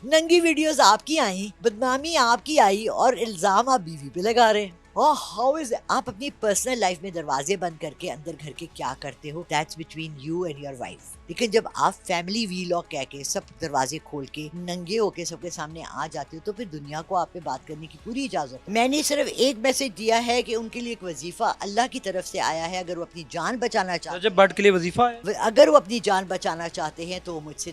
ننگی ویڈیوز آپ کی آئیں، بدنامی آپ کی آئی اور الزام آپ بیوی پہ لگا رہے ہیں۔ ہاؤ از آپ اپنی پرسنل لائف میں دروازے بند کر کے اندر گھر کے کیا کرتے ہو، that's between you and your wife. لیکن جب آپ فیملی ویلاگ کہہ کے سب دروازے کھول کے ننگے ہو کے سب کے سامنے آ جاتے ہو تو پھر دنیا کو آپ پہ بات کرنے کی پوری اجازت ہے۔ میں نے صرف ایک میسج دیا ہے کہ ان کے لیے ایک وظیفہ اللہ کی طرف سے آیا ہے، اگر وہ اپنی جان بچانا چاہتے رجب بٹ کے لیے وظیفہ ہے؟ اگر وہ اپنی جان بچانا چاہتے ہیں تو وہ مجھ سے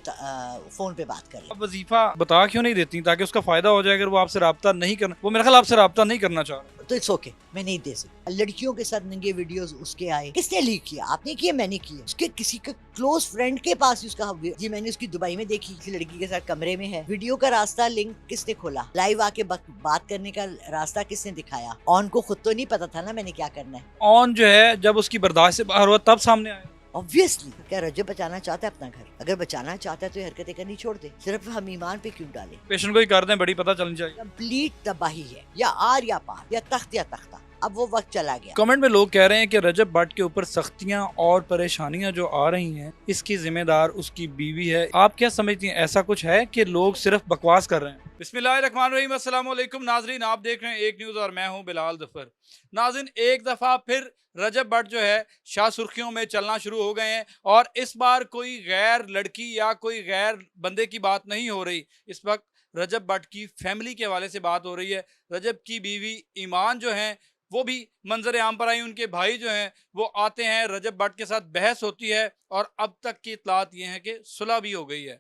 فون پہ بات کر لیں۔ اب وظیفہ بتا کیوں نہیں دیتی تاکہ اس کا فائدہ ہو جائے؟ اگر وہ آپ سے رابطہ نہیں کرنا، وہ میرا خیال آپ سے رابطہ نہیں کرنا چاہ رہے۔ تو اٹس اوکے، میں نہیں دے سکتی۔ لڑکیوں کے ساتھ ننگے ویڈیوز اس کے آئے، کس نے لیک کیا؟ آپ نے کیا؟ میں نے کیا؟ اس کے کسی کا کلوز فرینڈ کے پاس اس کا جی میں نے اس کی دبئی میں دیکھی، کسی لڑکی کے ساتھ کمرے میں ہے۔ ویڈیو کا راستہ لنک کس نے کھولا؟ لائیو آ کے بات کرنے کا راستہ کس نے دکھایا؟ آن کو خود تو نہیں پتا تھا نا میں نے کیا کرنا ہے۔ آن جو ہے جب اس کی برداشت سے باہر ہوا تب سامنے آیا۔ Obviously کیا رجب بچانا چاہتا ہے اپنا گھر؟ اگر بچانا چاہتا ہے تو یہ حرکتیں کرنی چھوڑ دے، صرف ہم ایمان پہ کیوں ڈالیں؟ پیشنٹ کو ہی کر دیں، بڑی پتہ چلنی چاہیے۔ کمپلیٹ تباہی ہے، یا آر یا پار، یا تخت یا تختہ۔ اب وہ وقت چلا گیا۔ کمنٹ میں لوگ کہہ رہے ہیں کہ رجب بٹ کے اوپر سختیاں اور پریشانیاں جو آ رہی ہیں اس کی ذمہ دار اس کی بیوی ہے۔ آپ کیا سمجھتی ہیں، ایسا کچھ ہے کہ لوگ صرف بکواس کر رہے ہیں؟ بسم اللہ الرحمن الرحیم، السلام علیکم ناظرین، آپ دیکھ رہے ہیں ایک نیوز اور میں ہوں بلال ظفر۔ ناظرین، ایک دفعہ پھر رجب بٹ جو ہے شاہ سرخیوں میں چلنا شروع ہو گئے ہیں، اور اس بار کوئی غیر لڑکی یا کوئی غیر بندے کی بات نہیں ہو رہی۔ اس وقت رجب بٹ کی فیملی کے حوالے سے بات ہو رہی ہے۔ رجب کی بیوی ایمان جو ہیں وہ بھی منظر عام پر آئی، ان کے بھائی جو ہیں وہ آتے ہیں، رجب بٹ کے ساتھ بحث ہوتی ہے، اور اب تک کی اطلاعات یہ ہیں کہ صلح بھی ہو گئی ہے۔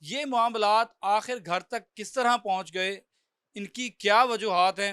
یہ معاملات آخر گھر تک کس طرح پہنچ گئے، ان کی کیا وجوہات ہیں؟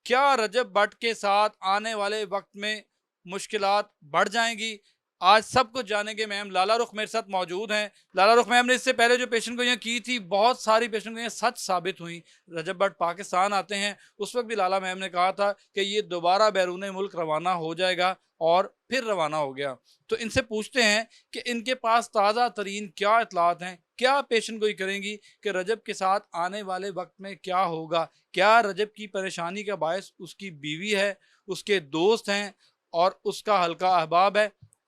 کیا رجب بٹ کے ساتھ آنے والے وقت میں مشکلات بڑھ جائیں گی؟ آج سب کچھ جانیں گے۔ میم لالا رخ میرے ساتھ موجود ہیں۔ لالا رخ میم نے اس سے پہلے جو پیشنٹ گوئیاں کی تھی، بہت ساری پیشنٹ گوئیاں سچ ثابت ہوئیں۔ رجب بٹ پاکستان آتے ہیں، اس وقت بھی لالا میم نے کہا تھا کہ یہ دوبارہ بیرون ملک روانہ ہو جائے گا، اور پھر روانہ ہو گیا۔ تو ان سے پوچھتے ہیں کہ ان کے پاس تازہ ترین کیا اطلاعات ہیں، کیا پیشنٹ گوئی کریں گی کہ رجب کے ساتھ آنے والے وقت میں کیا ہوگا؟ کیا رجب کی پریشانی کا باعث اس کی بیوی ہے، اس کے دوست ہیں، اور اس کا حلقہ احباب ہے؟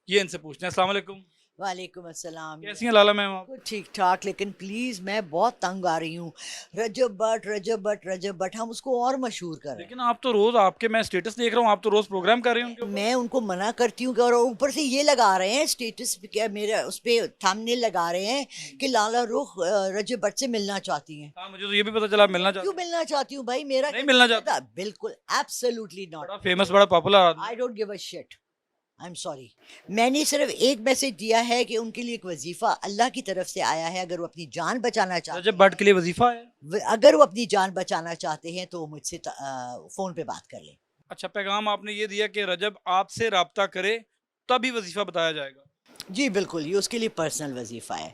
یہ ان سے پوچھتے ہیں۔ السلام علیکم۔ وعلیکم السلام۔ کیسی ہیں لالا میم آپ؟ ٹھیک ٹھاک، لیکن پلیز میں بہت تنگ آ رہی ہوں۔ رجب بٹ رجب بٹ رجب بٹ، ہم اس کو اور مشہور کر رہے ہیں۔ لیکن آپ تو روز، آپ کے میں اسٹیٹس دیکھ رہا ہوں، آپ تو روز پروگرام کر رہے ہیں ان کے اوپر۔ میں ان کو منع کرتی ہوں کہ، اور اوپر سے یہ لگا رہے ہیں اسٹیٹس پہ، میرا اس پہ تھمبنیل لگا رہے ہیں کہ لالا رخ رجب بٹ سے ملنا چاہتی ہیں۔ ہاں، مجھے تو یہ بھی پتا چلا آپ ملنا چاہتے کیوں ملنا چاہتی ہوں بھائی؟ میرا نہیں ملنا چاہتے؟ بالکل ایبسلیوٹلی ناٹ۔ بڑا فیمس، بڑا پاپولر آدمی۔ I don't give a shirt, I am sorry. میں نے صرف ایک میسج دیا ہے کہ ان کے لیے ایک وظیفہ اللہ کی طرف سے آیا ہے، اگر وہ اپنی جان بچانا چاہتے رجب بٹ کے لیے وظیفہ ہے؟ اگر وہ اپنی جان بچانا چاہتے ہیں تو وہ مجھ سے فون پہ بات کر لیں۔ اچھا، پیغام آپ نے یہ دیا کہ رجب آپ سے رابطہ کرے تبھی وظیفہ بتایا جائے گا؟ جی بالکل، یہ اس کے لیے پرسنل وظیفہ ہے۔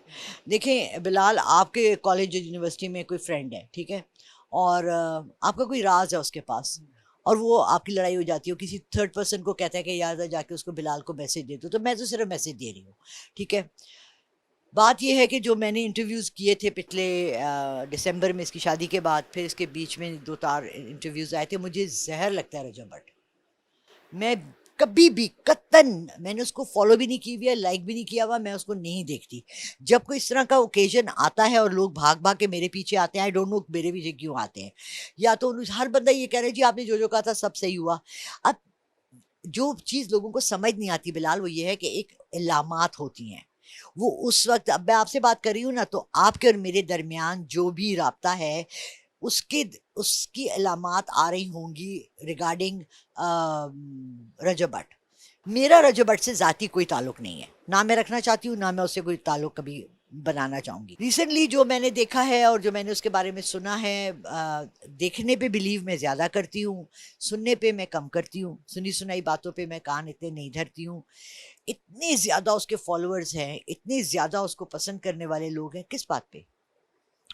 دیکھیں بلال، آپ کے کالج یونیورسٹی میں کوئی فرینڈ ہے، ٹھیک ہے، اور آپ کا کوئی راز ہے اس کے پاس، اور وہ آپ کی لڑائی ہو جاتی ہے، کسی تھرڈ پرسن کو کہتا ہے کہ یاد جا کے اس کو بلال کو میسج دے دو، تو میں تو صرف میسج دے رہی ہوں، ٹھیک ہے۔ بات یہ ہے کہ جو میں نے انٹرویوز کیے تھے پچھلے دسمبر میں اس کی شادی کے بعد، پھر اس کے بیچ میں دو چار انٹرویوز آئے تھے، مجھے زہر لگتا ہے رجب بٹ۔ میں کبھی بھی قطن، میں نے اس کو فالو بھی نہیں کی ہوئی ہے، لائک بھی نہیں کیا ہوا، میں اس کو نہیں دیکھتی۔ جب کوئی اس طرح کا اوکیزن آتا ہے اور لوگ بھاگ بھاگ کے میرے پیچھے آتے ہیں، آئی ڈونٹ نو میرے پیچھے کیوں آتے ہیں، یا تو ہر بندہ یہ کہہ رہا ہے جی آپ نے جو کہا تھا سب صحیح ہوا۔ اب جو چیز لوگوں کو سمجھ نہیں آتی بلال، وہ یہ ہے کہ ایک علامات ہوتی ہیں، وہ اس وقت، اب میں آپ سے بات کر رہی ہوں نا، تو آپ کے اور میرے درمیان جو بھی رابطہ ہے اس کی علامات آ رہی ہوں گی ریگارڈنگ رجب بٹ۔ میرا رجب بٹ سے ذاتی کوئی تعلق نہیں ہے، نہ میں رکھنا چاہتی ہوں، نہ میں اس سے کوئی تعلق کبھی بنانا چاہوں گی۔ ریسنٹلی جو میں نے دیکھا ہے اور جو میں نے اس کے بارے میں سنا ہے، دیکھنے پہ بلیو میں زیادہ کرتی ہوں، سننے پہ میں کم کرتی ہوں، سنی سنائی باتوں پہ میں کان اتنے نہیں دھرتی ہوں۔ اتنے زیادہ اس کے فالوورز ہیں، اتنے زیادہ اس کو پسند کرنے والے لوگ ہیں، کس بات پہ؟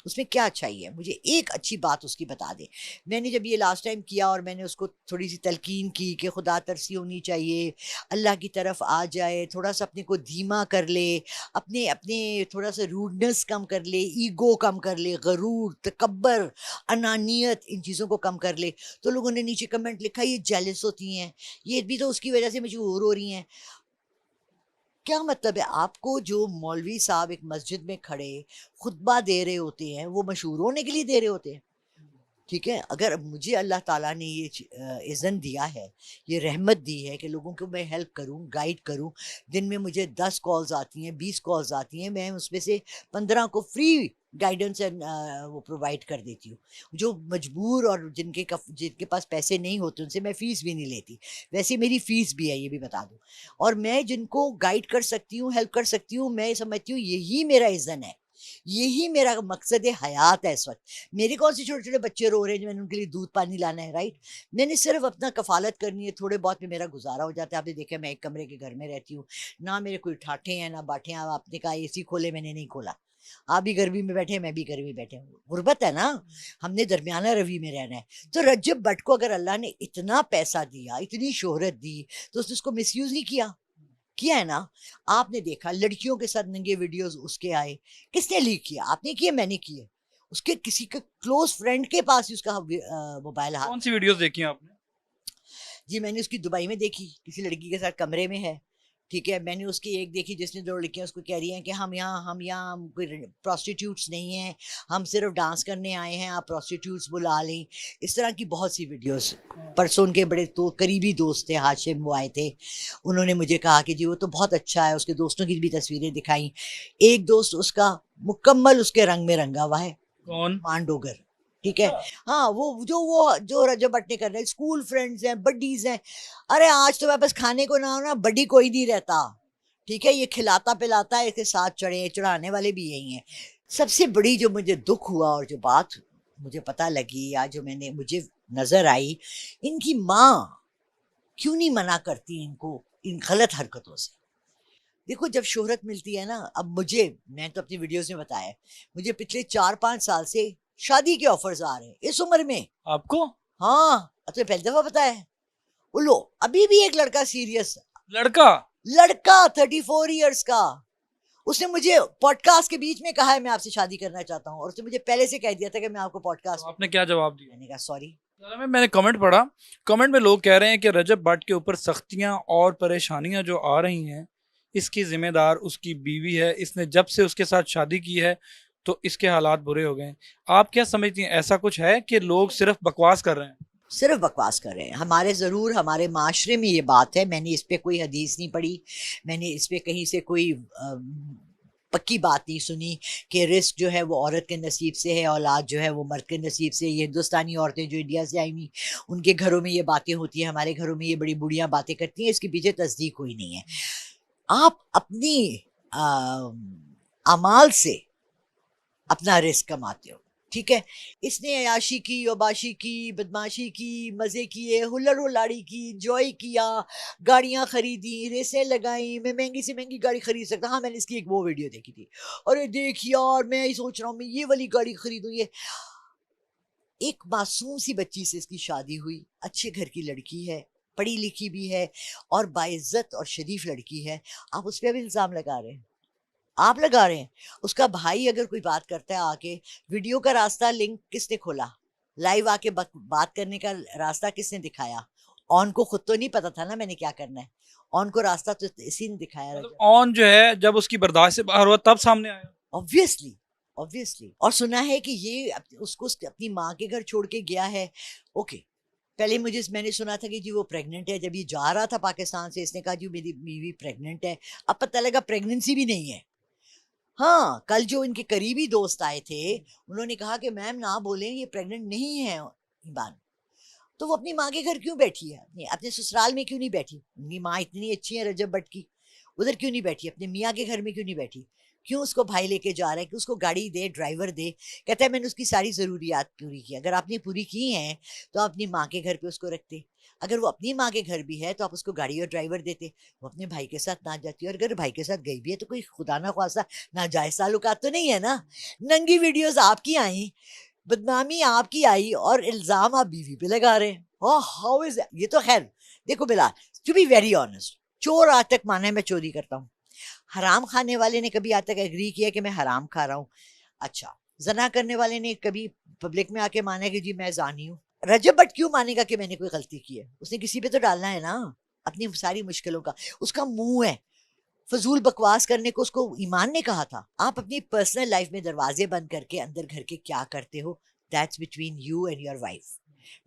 اس میں کیا اچھائی ہے؟ مجھے ایک اچھی بات اس کی بتا دے۔ میں نے جب یہ لاسٹ ٹائم کیا اور میں نے اس کو تھوڑی سی تلقین کی کہ خدا ترسی ہونی چاہیے، اللہ کی طرف آ جائے، تھوڑا سا اپنے کو دھیما کر لے، اپنے تھوڑا سا روڈنس کم کر لے، ایگو کم کر لے، غرور، تکبر، انانیت، ان چیزوں کو کم کر لے، تو لوگوں نے نیچے کمنٹ لکھا یہ جیلس ہوتی ہیں، یہ بھی تو اس کی وجہ سے مجبور ہو رہی ہیں۔ کیا مطلب ہے؟ آپ کو جو مولوی صاحب ایک مسجد میں کھڑے خطبہ دے رہے ہوتے ہیں وہ مشہور ہونے کے لیے دے رہے ہوتے ہیں، ٹھیک ہے؟ اگر مجھے اللہ تعالیٰ نے یہ اذن دیا ہے، یہ رحمت دی ہے کہ لوگوں کو میں ہیلپ کروں، گائیڈ کروں، دن میں مجھے 10 کالز آتی ہیں، 20 کالز آتی ہیں، میں اس میں سے 15 کو فری گائیڈنس وہ پرووائڈ کر دیتی ہوں. جو مجبور اور جن کے پاس پیسے نہیں ہوتے ان سے میں فیس بھی نہیں لیتی، ویسے میری فیس بھی ہے، یہ بھی بتا دوں. اور میں جن کو گائیڈ کر سکتی ہوں، ہیلپ کر سکتی ہوں، میں سمجھتی ہوں یہی میرا اذن ہے، یہی میرا مقصد حیات ہے. اس وقت میرے کون سے چھوٹے چھوٹے بچے رو رہے ہیں جو میں نے ان کے لیے دودھ پانی لانا ہے، رائٹ؟ میں نے صرف اپنا کفالت کرنی ہے، تھوڑے بہت میں میرا گزارا ہو جاتا ہے. آپ نے دیکھا میں ایک کمرے کے گھر میں رہتی ہوں، نہ میرے کوئی ٹھاٹھے ہیں نہ باٹھے ہیں. آپ نے کہا اے سی کھولے، میں نے نہیں کھولا. آپ بھی گرمی میں بیٹھے، میں بھی گرمی میں بیٹھے ہوں، غربت ہے نا، ہم نے درمیانہ روی میں رہنا ہے. تو رجب بٹ کو اگر اللہ نے اتنا پیسہ دیا، اتنی شہرت دی، تو اس نے اس کو مس یوز نہیں کیا ہے نا. آپ نے دیکھا لڑکیوں کے ساتھ ننگے ویڈیوز اس کے آئے، کس نے لیک کیا؟ آپ نے کیے، میں نے کیے. اس کے کسی کے کلوز فرینڈ کے پاس اس کا موبائل کون سی ویڈیوز دیکھی ہیں آپ نے؟ جی میں نے اس کی دبئی میں دیکھی، کسی لڑکی کے ساتھ کمرے میں ہے، ٹھیک ہے. میں نے اس کی ایک دیکھی جس نے 2 لڑکیاں اس کو کہہ رہی ہیں کہ ہم یہاں کوئی پروسٹیٹیوٹس نہیں ہیں، ہم صرف ڈانس کرنے آئے ہیں، آپ پروسٹیٹیوٹس بلا لیں. اس طرح کی بہت سی ویڈیوز. پرسوں ان کے بڑے قریبی دوست تھے، ہاشم، وہ آئے تھے، انہوں نے مجھے کہا کہ جی وہ تو بہت اچھا ہے، اس کے دوستوں کی بھی تصویریں دکھائیں. ایک دوست اس کا مکمل اس کے رنگ میں رنگا ہوا ہے، کون؟ مانڈوگر، ٹھیک ہے. ہاں وہ رجب بٹ نے کر رہے، اسکول فرینڈز ہیں، بڈیز ہیں. ارے آج تو میں بس کھانے کو نہ ہونا، بڈی کوئی نہیں رہتا، ٹھیک ہے. یہ کھلاتا پلاتا ہے، اس کے ساتھ چڑھانے والے بھی یہی ہیں. سب سے بڑی جو مجھے دکھ ہوا اور جو بات مجھے پتہ لگی یا جو مجھے نظر آئی، ان کی ماں کیوں نہیں منع کرتی ان کو ان غلط حرکتوں سے. دیکھو جب شہرت ملتی ہے نا، اب میں تو اپنی ویڈیوز میں بتایا ہے، مجھے پچھلے 4-5 سال سے شادی کے آفرز آ رہے ہیں اس عمر میں. آپ کو؟ ہاں تو پہلی دفعہ بتایا ہے. لو ابھی بھی ایک لڑکا سیریس، لڑکا 34 ایئرس کا، اس نے مجھے پوڈ کاسٹ کے بیچ میں کہا ہے میں آپ سے شادی کرنا چاہتا ہوں، اور اس نے مجھے پہلے سے کہہ دیا تھا کہ میں آپ کو پوڈ کاسٹ. آپ نے کیا جواب دیا؟ میں نے کہا سوری. میں نے کمنٹ پڑھا، کمنٹ میں لوگ کہہ رہے ہیں کہ رجب بٹ کے اوپر سختیاں اور پریشانیاں جو آ رہی ہیں اس کی ذمہ دار اس کی بیوی ہے، اس نے جب سے اس کے ساتھ شادی کی ہے تو اس کے حالات برے ہو گئے ہیں. آپ کیا سمجھتی ہیں ایسا کچھ ہے کہ لوگ صرف بکواس کر رہے ہیں؟ صرف بکواس کر رہے ہیں. ہمارے معاشرے میں یہ بات ہے. میں نے اس پہ کوئی حدیث نہیں پڑھی، میں نے اس پہ کہیں سے کوئی پکی بات نہیں سنی کہ رزق جو ہے وہ عورت کے نصیب سے ہے، اولاد جو ہے وہ مرد کے نصیب سے. یہ ہندوستانی عورتیں جو انڈیا سے آئی ہوئی، ان کے گھروں میں یہ باتیں ہوتی ہیں، ہمارے گھروں میں یہ بڑی بوڑھیاں باتیں کرتی ہیں. اس کے پیچھے تصدیق ہوئی نہیں ہے. آپ اپنی اعمال سے اپنا رزق کماتے ہو، ٹھیک ہے. اس نے عیاشی کی، عباشی کی، بدماشی کی، مزے کیے، ہلڑ ہلاڑی کی، انجوائے کیا، گاڑیاں خریدی، ریسیں لگائیں. میں مہنگی سے مہنگی گاڑی خرید سکتا. ہاں میں نے اس کی ایک وہ ویڈیو دیکھی تھی، ارے دیکھ یار میں ہی سوچ رہا ہوں میں یہ والی گاڑی خریدوں. یہ ایک معصوم سی بچی سے اس کی شادی ہوئی، اچھے گھر کی لڑکی ہے، پڑھی لکھی بھی ہے اور باعزت اور شریف لڑکی ہے. آپ اس پہ بھی الزام لگا رہے ہیں، آپ لگا رہے ہیں. اس کا بھائی اگر کوئی بات کرتا ہے آ کے، ویڈیو کا راستہ لنک کس نے کھولا؟ لائیو آ کے بات کرنے کا راستہ کس نے دکھایا؟ آن کو خود تو نہیں پتا تھا نا میں نے کیا کرنا ہے، آن کو راستہ تو اسی نے دکھایا. آن جو ہے جب اس کی برداشت سے باہر ہوا تب سامنے آیا. obviously اور سنا ہے کہ یہ اس کو اپنی ماں کے گھر چھوڑ کے گیا ہے. اوکے پہلے میں نے سنا تھا کہ جی وہ پریگننٹ ہے. جب یہ جا رہا تھا پاکستان سے، اس نے کہا جی میری بیوی پریگننٹ ہے. اب پتہ لگا پریگننسی بھی نہیں ہے. ہاں کل جو ان کے قریبی دوست آئے تھے انہوں نے کہا کہ میم نہ بولیں یہ پریگننٹ نہیں ہے ایمان. تو وہ اپنی ماں کے گھر کیوں بیٹھی ہے؟ اپنے سسرال میں کیوں نہیں بیٹھی؟ ان کی ماں اتنی اچھی ہے رجب بٹ کی، ادھر کیوں نہیں بیٹھی؟ اپنے میاں کے گھر میں کیوں نہیں بیٹھی؟ کیوں اس کو بھائی لے کے جا رہا ہے کہ اس کو گاڑی دے، ڈرائیور دے؟ کہتا ہے میں نے اس کی ساری ضروریات پوری کی. اگر آپ نے پوری کی ہیں تو آپ اپنی ماں کے گھر پہ اس کو رکھتے. اگر وہ اپنی ماں کے گھر بھی ہے تو آپ اس کو گاڑی اور ڈرائیور دیتے. وہ اپنے بھائی کے ساتھ نہ جاتی. اور اگر بھائی کے ساتھ گئی بھی ہے تو کوئی خدا نہ خواستہ ناجائز تعلقات تو نہیں ہے نا. ننگی ویڈیوز آپ کی آئیں، بدنامی آپ کی آئی اور الزام آپ بیوی پہ لگا رہے ہیں. ہاؤ از یہ تو خیر دیکھو بلال ٹو بی ویری آنیسٹ، چور آج تک مانا ہے میں چوری کرتا ہوں. حرام کھانے والے نے کبھی آج تک ایگری کیا کہ میں حرام کھا رہا ہوں. اچھا زنا کرنے والے نے کبھی پبلک میں آ کے مانا کہ جی میں زانی ہوں. رجب بٹ کیوں مانے گا کہ میں نے کوئی غلطی کی ہے؟ اس نے کسی پہ تو ڈالنا ہے نا اپنی ساری مشکلوں کا. اس کا منہ ہے فضول بکواس کرنے کو اس کو ایمان نے کہا تھا. آپ اپنی پرسنل لائف میں دروازے بند کر کے اندر گھر کے کیا کرتے ہو, that's between you and your wife,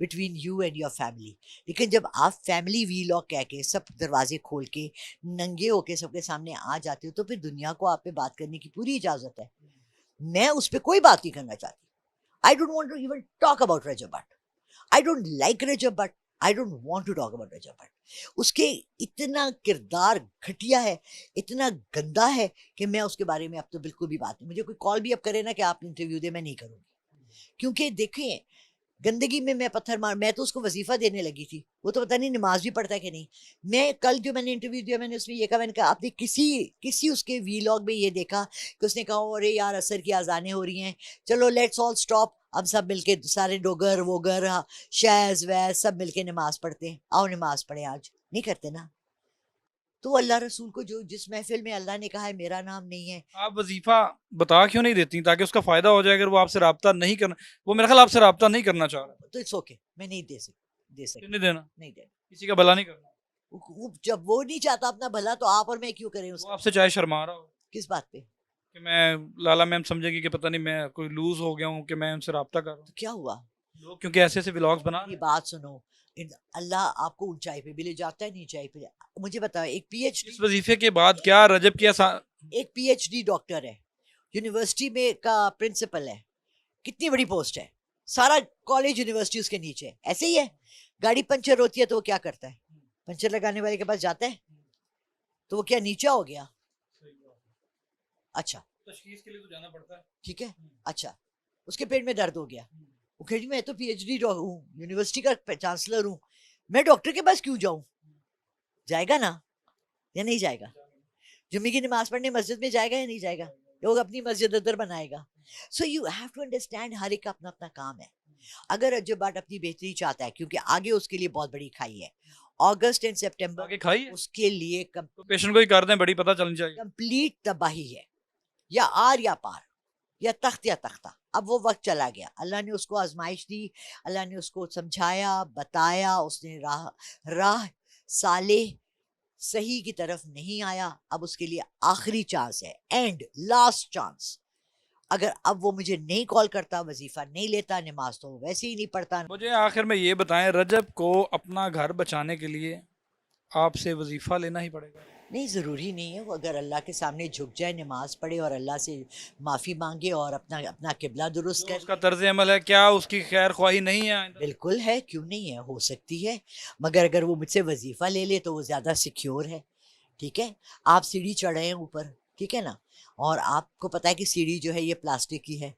between you and your family. لیکن جب آپ فیملی وی لاگ کہہ کے سب دروازے کھول کے ننگے ہو کے سب کے سامنے آ جاتے ہو تو پھر دنیا کو آپ پہ بات کرنے کی پوری اجازت ہے. میں اس پہ کوئی بات نہیں کرنا چاہتی. I don't want to even talk about Rajab Bhatt. I don't like Rajab Bhatt. I don't want to talk about Rajab Bhatt. اس کے اتنا کردار گھٹیا ہے, اتنا گندا ہے کہ میں اس کے بارے میں اب تو بالکل بھی بات نہیں. مجھے کوئی کال بھی اب کرے نا کہ آپ انٹرویو دے, میں نہیں کروں گی. کیونکہ دیکھیں گندگی میں پتھر مار, میں تو اس کو وظیفہ دینے لگی تھی, وہ تو پتہ نہیں نماز بھی پڑھتا ہے کہ نہیں. میں کل جو میں نے انٹرویو دیا میں نے اس میں یہ کہا, میں نے کہا آپ نے کسی اس کے وی لاگ میں یہ دیکھا کہ اس نے کہا ارے یار عصر کی اذانیں ہو رہی ہیں, چلو لیٹس آل اسٹاپ, اب سب مل کے سارے ڈوگر ووگر شیز ویز سب مل کے نماز پڑھتے ہیں, آؤ نماز پڑھیں. آج نہیں کرتے نا. تو اللہ رسول کو جو جس محفل میں اللہ نے کہا ہے میرا نام نہیں ہے, آپ وظیفہ بتا کیوں نہیں دیتی تاکہ اس کا فائدہ ہو جائے؟ اگر وہ آپ سے رابطہ نہیں کرنا, وہ میرا خیال آپ سے رابطہ نہیں کرنا چاہ رہا, تو اٹس اوکے, میں نہیں دے سکتی, کیوں نہیں دینا؟ نہیں دینا. کسی کا بھلا نہیں کرنا. جب وہ نہیں چاہتا اپنا بھلا تو آپ اور میں کیوں کریں اس وہ کا؟ آپ سے چاہے شرما رہا ہو کس بات پہ؟ کہ میں لالا میم سمجھے گی کہ پتہ نہیں میں کوئی لوز ہو گیا ہوں کہ میں ان سے رابطہ کر رہا ہوں. کیا ہوا؟ لوگ کیونکہ ایسے ایسے ولاگز بنا یہ بات سنو, اللہ آپ کو اونچائی پہ بھی لے جاتا ہے, نیچائی پہ. مجھے بتاؤ, ایک پی ایچ اس وظیفے کے بعد کیا رجب کیا ایک پی ایچ ڈی ڈاکٹر ہے, یونیورسٹی میں کا پرنسپل ہے, کتنی بڑی پوسٹ ہے, سارا کالج یونیورسٹی اس کے نیچے. ایسے ہی ہے, گاڑی پنچر ہوتی ہے تو وہ کیا کرتا ہے, پنچر لگانے والے کے پاس جاتا ہے, تو وہ کیا نیچا ہو گیا؟ اچھا تشخیص کے لیے تو جانا پڑتا ہے, ٹھیک ہے. اچھا اس کے پیٹ میں درد ہو گیا, وہ کہ میں تو پی ایچ ڈی ہوں, یونیورسٹی کا چانسلر ہوں, میں ڈاکٹر کے پاس کیوں جاؤں؟ جائے گا نا یا نہیں جائے گا؟ جمعے کی نماز پڑھنے مسجد میں جائے گا یا نہیں جائے گا؟ لوگ اپنی مسجد ادھر بنائے گا. So you have to understand, ہر ایک کا اپنا اپنا کام ہے. اگر رجب بھٹ اپنی بہتری چاہتا ہے, کیونکہ آگے اس کے لیے بہت بڑی کھائی ہے, اگست اینڈ سپٹمبر آگے کھائی ہے اس کے لیے تو پیشنٹ کو ہی کر دیں, بڑی پتہ چلنی چاہیے. کمپلیٹ تباہی ہے, یا آر یا پار, یا تخت یا تختہ. اب وہ وقت چلا گیا, اللہ نے اس کو آزمائش دی, اللہ نے اس کو سمجھایا بتایا, اس نے راہ صالح صحیح کی طرف نہیں آیا. اب اس کے لیے آخری چانس ہے, اینڈ لاسٹ چانس. اگر اب وہ مجھے نہیں کال کرتا, وظیفہ نہیں لیتا, نماز تو ویسے ہی نہیں پڑھتا. مجھے آخر میں یہ بتائیں, رجب کو اپنا گھر بچانے کے لیے آپ سے وظیفہ لینا ہی پڑے گا؟ نہیں, ضروری نہیں ہے. وہ اگر اللہ کے سامنے جھک جائے, نماز پڑھے اور اللہ سے معافی مانگے اور اپنا قبلہ درست جو کر. اس کا طرز عمل ہے, کیا اس کی خیر خواہی نہیں ہے؟ بالکل ہے, کیوں نہیں ہے, ہو سکتی ہے, مگر اگر وہ مجھ سے وظیفہ لے لے تو وہ زیادہ سیکیور ہے. ٹھیک ہے, آپ سیڑھی چڑھ رہے ہیں اوپر, ٹھیک ہے نا, اور آپ کو پتا ہے کہ سیڑھی جو ہے یہ پلاسٹک کی ہے,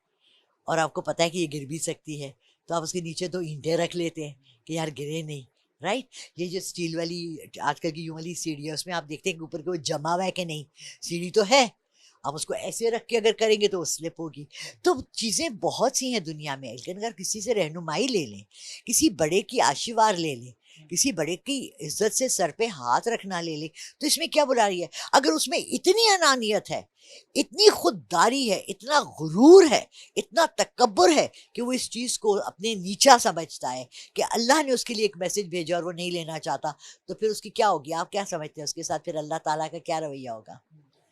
اور آپ کو پتا ہے کہ یہ گر بھی سکتی ہے, تو آپ اس کے نیچے 2 اینٹیں رکھ لیتے ہیں کہ یار گرے نہیں. رائٹ, یہ جو اسٹیل والی آج کل کی یوں والی سیڑھی ہے, اس میں آپ دیکھتے ہیں کہ اوپر کے وہ جمع ہوا ہے کہ نہیں, سیڑھی تو ہے, آپ اس کو ایسے رکھ کے اگر کریں گے تو وہ سلپ ہوگی. تو چیزیں بہت سی ہیں دنیا میں, لیکن اگر کسی سے رہنمائی لے لیں, کسی بڑے کی آشیوار لے لیں, کسی بڑے کی عزت سے سر پہ ہاتھ رکھنا لے لیں, تو اس میں کیا بلا رہی ہے؟ اگر اس میں اتنی انانیت ہے, اتنی خودداری ہے, اتنا غرور ہے, اتنا تکبر ہے کہ وہ اس چیز کو اپنے نیچا سمجھتا ہے کہ اللہ نے اس کے لیے ایک میسج بھیجا اور وہ نہیں لینا چاہتا, تو پھر اس کی کیا ہوگی؟ آپ کیا سمجھتے ہیں اس کے ساتھ پھر اللہ تعالیٰ کا کیا رویہ ہوگا؟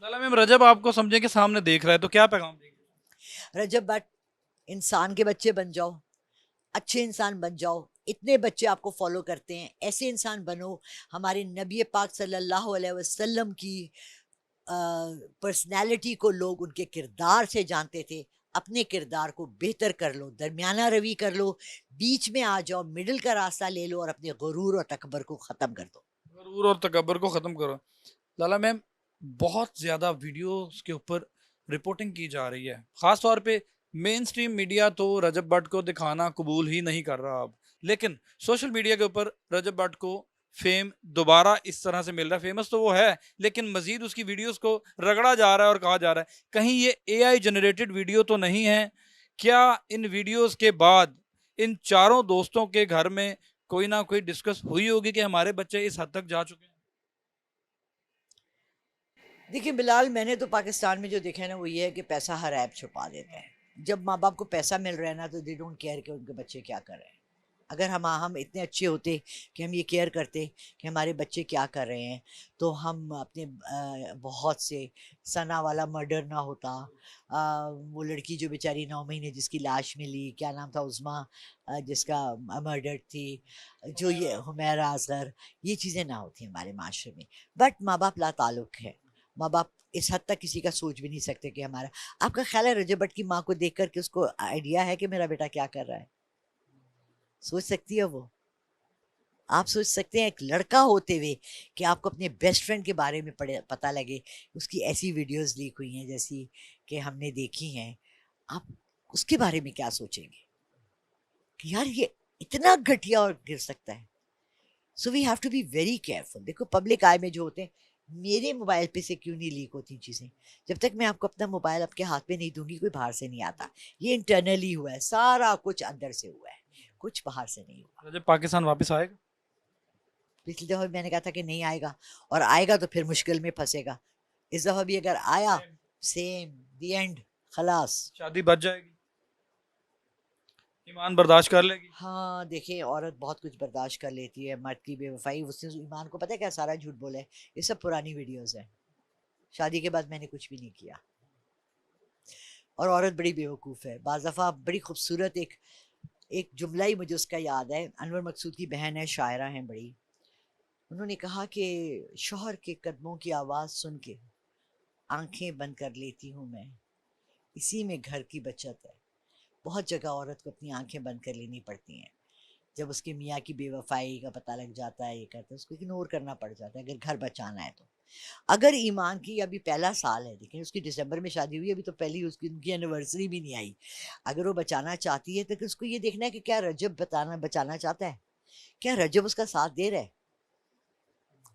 لالا میم, رجب آپ کو سمجھے کہ سامنے دیکھ رہا ہے تو کیا پیغام دیں گے؟ رجب بٹ, انسان کے بچے بن جاؤ, اچھے انسان بن جاؤ. اتنے بچے آپ کو فالو کرتے ہیں, ایسے انسان بنو. ہمارے نبی پاک صلی اللہ علیہ وسلم کی پرسنالٹی کو لوگ ان کے کردار سے جانتے تھے. اپنے کردار کو بہتر کر لو, درمیانہ روی کر لو, بیچ میں آ جاؤ, مڈل کا راستہ لے لو, اور اپنے غرور اور تکبر کو ختم کر دو. غرور اور تکبر کو ختم کرو. لالا میم, بہت زیادہ ویڈیوز کے اوپر رپورٹنگ کی جا رہی ہے, خاص طور پہ مین سٹریم میڈیا تو رجب بٹ کو دکھانا قبول ہی نہیں کر رہا اب, لیکن سوشل میڈیا کے اوپر رجب بٹ کو فیم دوبارہ اس طرح سے مل رہا ہے. فیمس تو وہ ہے, لیکن مزید اس کی ویڈیوز کو رگڑا جا رہا ہے اور کہا جا رہا ہے کہیں یہ اے آئی جنریٹڈ ویڈیو تو نہیں ہے. کیا ان ویڈیوز کے بعد ان چاروں دوستوں کے گھر میں کوئی نہ کوئی ڈسکس ہوئی ہوگی کہ ہمارے بچے اس حد تک جا چکے ہیں؟ دیکھیں بلال, میں نے تو پاکستان میں جو دیکھا ہے نا, وہ یہ ہے کہ پیسہ ہر عیب چھپا دیتا ہے. جب ماں باپ کو پیسہ مل رہا ہے نا, تو دے ڈونٹ کیئر کہ ان کے بچے کیا کر رہے ہیں. اگر ہم اتنے اچھے ہوتے کہ ہم یہ کیئر کرتے کہ ہمارے بچے کیا کر رہے ہیں تو ہم اپنے بہت سے ثنا والا مرڈر نہ ہوتا. وہ لڑکی جو بیچاری 9 مہینے جس کی لاش ملی, کیا نام تھا, عظما, جس کا مرڈر تھی, جو یہ حمیرہ اصغر, یہ چیزیں نہ ہوتی ہمارے معاشرے میں. بٹ ماں باپ لا تعلق ہے. ماں باپ اس حد تک کسی کا سوچ بھی نہیں سکتے کہ ہمارا. آپ کا خیال ہے رجب بٹ کی ماں کو دیکھ کر کے اس کو آئیڈیا ہے کہ میرا بیٹا کیا کر رہا ہے؟ سوچ سکتی ہے وہ؟ آپ سوچ سکتے ہیں ایک لڑکا ہوتے ہوئے کہ آپ کو اپنے بیسٹ فرینڈ کے بارے میں پتہ لگے, اس کی ایسی ویڈیوز لیک ہوئی ہیں جیسی کہ ہم نے دیکھی ہیں, آپ اس کے بارے میں کیا سوچیں گے کہ یار یہ اتنا گھٹیا اور گر سکتا ہے؟ So we have to be very careful. دیکھو پبلک آئی میں جو ہوتے ہیں, میرے موبائل پہ سے کیوں نہیں لیک ہوتی چیزیں؟ جب تک میں آپ کو اپنا موبائل آپ کے ہاتھ میں نہیں دوں گی, کوئی باہر سے نہیں آتا. یہ انٹرنلی ہوا ہے, سارا کچھ اندر سے ہوا ہے, کچھ باہر سے نہیں ہوا. رجب پاکستان واپس آئے گا؟ پچھلی دفعہ میں نے کہا تھا کہ نہیں آئے گا, اور آئے گا تو پھر مشکل میں پھنسے گا. اس دفعہ بھی اگر آیا, سیم دی اینڈ, خلاص. شادی بچ جائے گی, ایمان برداشت کر لے گی؟ ہاں دیکھیں, عورت بہت کچھ برداشت کر لیتی ہے. مرد کی بے وفائی, اس نے ایمان کو پتہ ہے کیا سارا جھوٹ بولا ہے, یہ سب پرانی ویڈیوز ہیں. شادی کے بعد میں نے کچھ بھی نہیں کیا. اور عورت بڑی بیوقوف ہے. بعض دفعہ بڑی خوبصورت ایک جملہ ہی مجھے اس کا یاد ہے. انور مقصود کی بہن ہے, شاعرہ ہیں بڑی. انہوں نے کہا کہ شوہر کے قدموں کی آواز سن کے آنکھیں بند کر لیتی ہوں میں, اسی میں گھر کی بچت ہے. بہت جگہ عورت کو اپنی آنکھیں بند کر لینی پڑتی ہیں جب اس کے میاں کی بے وفائی کا پتہ لگ جاتا ہے, یہ کرتا ہے, اس کو اگنور کرنا پڑ جاتا ہے اگر گھر بچانا ہے تو. اگر ایمان کی ابھی پہلا سال ہے, لیکن اس کی دسمبر میں شادی ہوئی, ابھی تو پہلی اس کی ان کی اینیورسری بھی نہیں آئی. اگر وہ بچانا چاہتی ہے تو اس کو یہ دیکھنا ہے کہ کیا رجب بچانا چاہتا ہے, کیا رجب اس کا ساتھ دے رہا ہے.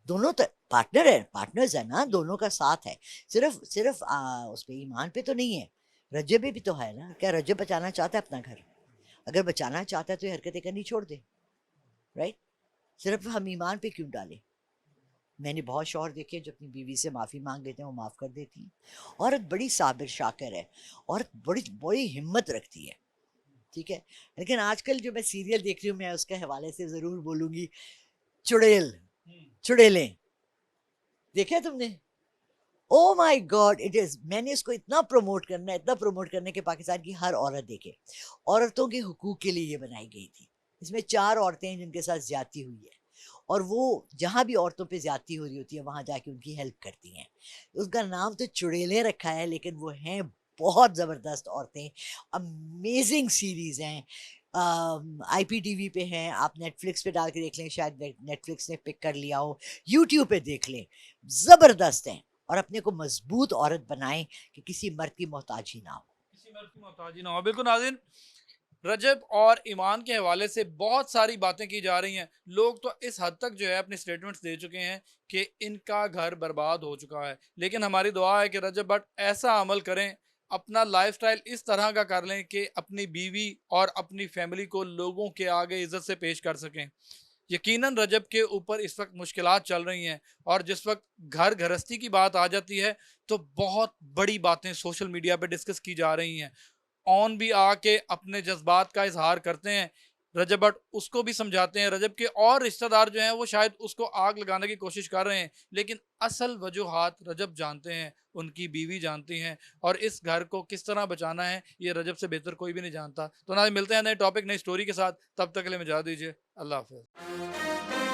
دونوں پارٹنر ہے, پارٹنرز ہیں نا, دونوں کا ساتھ ہے. صرف اس پہ ایمان پہ تو نہیں ہے, رجب بھی تو ہے نا. کیا رجب بچانا چاہتا ہے اپنا گھر؟ اگر بچانا چاہتا ہے تو یہ حرکتیں کرنی چھوڑ دے, رائٹ. صرف ہم ایمان پہ کیوں ڈالیں؟ میں نے بہت شوہر دیکھے جو اپنی بیوی سے معافی مانگ لیتے ہیں, وہ معاف کر دیتی ہیں. عورت بڑی صابر شاکر ہے, عورت بڑی ہمت رکھتی ہے, ٹھیک ہے. لیکن آج کل جو میں سیریل دیکھ رہی ہوں, میں اس کے حوالے سے ضرور بولوں گی. چڑیلیں دیکھا تم نے؟ او مائی گاڈ, اٹ از, میں نے اس کو اتنا پروموٹ کرنا ہے کہ پاکستان کی ہر عورت دیکھے. عورتوں کے حقوق کے لیے یہ بنائی گئی تھی. اس میں 4 عورتیں ہیں جن کے ساتھ زیادتی ہوئی ہے, اور وہ جہاں بھی عورتوں پہ زیادتی ہو رہی ہوتی ہے وہاں جا کے ان کی ہیلپ کرتی ہیں. اس کا نام تو چڑیلیں رکھا ہے, لیکن وہ ہیں بہت زبردست عورتیں. امیزنگ سیریز ہیں. آئی پی ٹی وی پہ ہیں, آپ نیٹ فلکس پہ ڈال کے دیکھ لیں, شاید نیٹ فلکس نے پک کر لیا ہو, یوٹیوب پہ دیکھ لیں, زبردست ہیں. اور اپنے کو مضبوط عورت بنائیں کہ کسی مرد کی محتاجی نہ ہو. کسی مرد کی محتاجی نہ ہو. بالکل ناظرین, رجب اور ایمان کے حوالے سے بہت ساری باتیں کی جا رہی ہیں. لوگ تو اس حد تک جو ہے اپنی سٹیٹمنٹس دے چکے ہیں کہ ان کا گھر برباد ہو چکا ہے. لیکن ہماری دعا ہے کہ رجب بٹ ایسا عمل کریں, اپنا لائف سٹائل اس طرح کا کر لیں کہ اپنی بیوی اور اپنی فیملی کو لوگوں کے آگے عزت سے پیش کر سکیں. یقیناً رجب کے اوپر اس وقت مشکلات چل رہی ہیں, اور جس وقت گھر گھرستی کی بات آ جاتی ہے تو بہت بڑی باتیں سوشل میڈیا پہ ڈسکس کی جا رہی ہیں. آن بھی آ کے اپنے جذبات کا اظہار کرتے ہیں رجب بٹ, اس کو بھی سمجھاتے ہیں. رجب کے اور رشتہ دار جو ہیں وہ شاید اس کو آگ لگانے کی کوشش کر رہے ہیں, لیکن اصل وجوہات رجب جانتے ہیں, ان کی بیوی جانتی ہیں, اور اس گھر کو کس طرح بچانا ہے یہ رجب سے بہتر کوئی بھی نہیں جانتا. تو نہ ملتے ہیں نئے ٹاپک, نئی سٹوری کے ساتھ. تب تک کے لیے مجھے اجازت دیجیے. اللہ حافظ.